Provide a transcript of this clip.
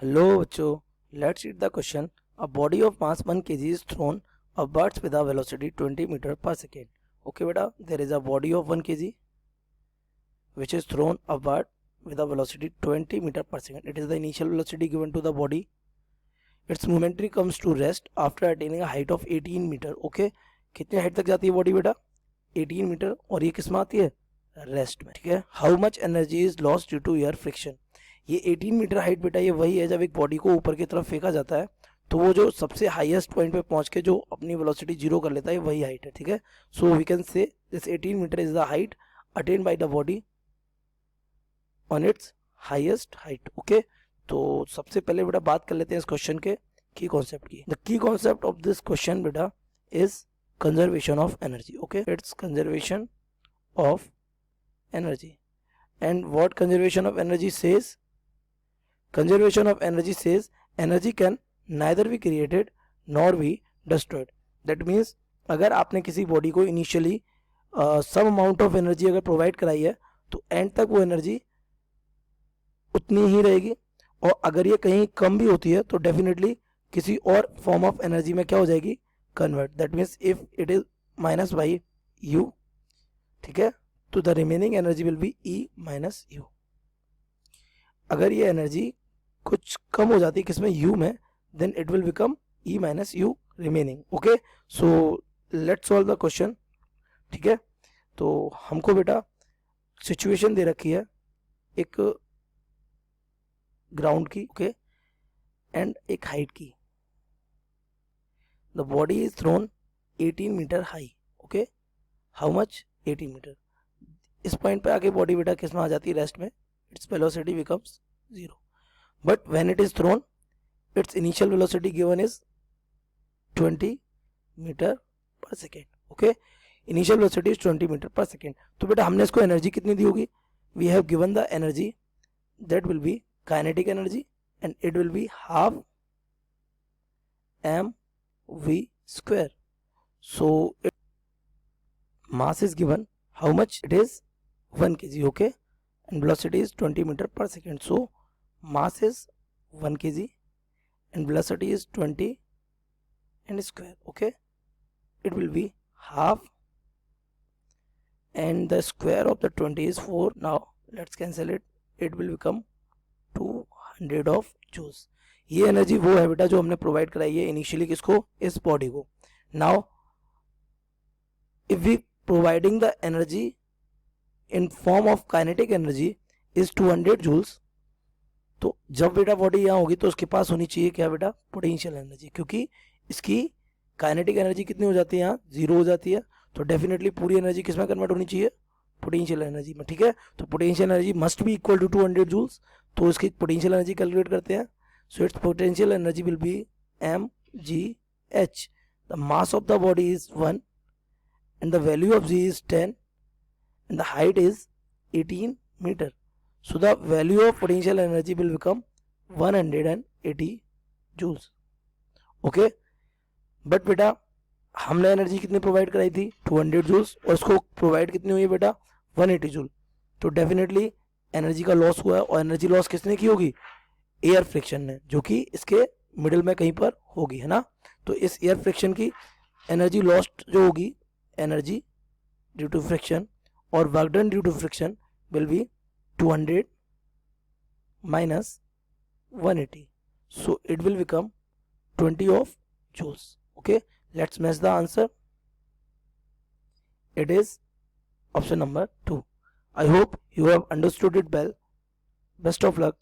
Hello बच्चों, let's read the question. A body of mass 1 kg is thrown upwards with a velocity 20 meter per second. Okay बेटा, there is a body of 1 kg which is thrown upward with a velocity 20 meter per second. It is the initial velocity given to the body. Its momentary comes to rest after attaining a height of 18 meter. Okay, कितने height तक जाती है body बेटा? 18 metre. और ये किस में आती है? रेस्ट में. ठीक है. How much energy is lost due to air friction. ये 18 मीटर हाइट बेटा ये वही है जब एक बॉडी को ऊपर की तरफ फेंका जाता है तो वो जो सबसे हाईएस्ट पॉइंट पे पहुंच के जो अपनी वेलोसिटी जीरो कर लेता है वही हाइट है. ठीक है. So we can say this 18 meter is the height attained by the body on its highest height. Okay, तो सबसे पहले बेटा बात कर लेते हैं इस क्वेश्चन के की कॉन्सेप्ट की. The key concept of this question बेटा is conservation of energy. Okay, it's conservation of energy. And what conservation of energy says? Conservation of energy says energy can neither be created nor be destroyed. That means अगर आपने किसी body को initially some amount of energy अगर provide कराई है तो and तक वो एनर्जी उतनी ही रहेगी, और अगर ये कहीं कम भी होती है तो डेफिनेटली किसी और फॉर्म ऑफ एनर्जी में क्या हो जाएगी? Convert. That means if it is minus by U, ठीक है, तो the remaining energy will be E minus U. अगर ये एनर्जी कुछ कम हो जाती है किसमें? यू में, then it will become E minus U remaining. Okay, so let's solve the question. ठीक है, तो हमको बेटा सिचुएशन दे रखी है एक ग्राउंड की, ओके, एंड एक हाइट की. The body is thrown 18 meter high. Okay, how much? 18 meter. इस पॉइंट पे आके बॉडी बेटा किस में आ जाती है? रेस्ट में. Its velocity becomes zero. But when it is thrown its initial velocity given is 20 metre per second. Okay, initial velocity is 20 metre per second. तो बेटा हमने इसको एनर्जी कितनी दी होगी? We have given the energy that will be kinetic energy and it will be half m v square. So mass is given, how much it is? 1 kg. okay, and velocity is 20 meter per second. So mass is 1 kg and velocity is 20 and square. Okay, it will be half and the square of the 20 is 4. Now let's cancel it. It will become 200 of joules. ये energy वो है बेटा जो हमने provide कराई है initially किसको? इस बॉडी को. Now if we providing the energy in form of kinetic energy is 200 joules. तो जब बेटा बॉडी यहाँ होगी तो उसके पास होनी चाहिए क्या बेटा? पोटेंशियल एनर्जी, क्योंकि इसकी काइनेटिक एनर्जी कितनी हो जाती है? यहाँ जीरो हो जाती है. तो डेफिनेटली पूरी एनर्जी किस में कन्वर्ट होनी चाहिए? पोटेंशियल एनर्जी में. ठीक है, तो potential energy must be equal to 200 joules. तो इसकी पोटेंशियल एनर्जी कैलकुलेट करते हैं. So it's potential energy will be M G H. The mass of the body is 1 and the value of g is 10 and the height is 18 meter. So the value of potential energy will become 180 joules. Okay, but बेटा हमने energy कितनी provide कराई थी? 200 joules, और इसको provide कितनी हुई है बेटा? 180 जूल. तो डेफिनेटली एनर्जी का लॉस हुआ है, और एनर्जी लॉस किसने की होगी? एयर फ्रिक्शन ने, जो कि इसके मिडिल में कहीं पर होगी, है ना. तो इस एयर फ्रिक्शन की एनर्जी लॉस्ट जो होगी, energy due to friction or work done due to friction will be 200 minus 180. So it will become 20 of joules. Okay, let's match the answer. It is option number 2. I hope you have understood it well. Best of luck.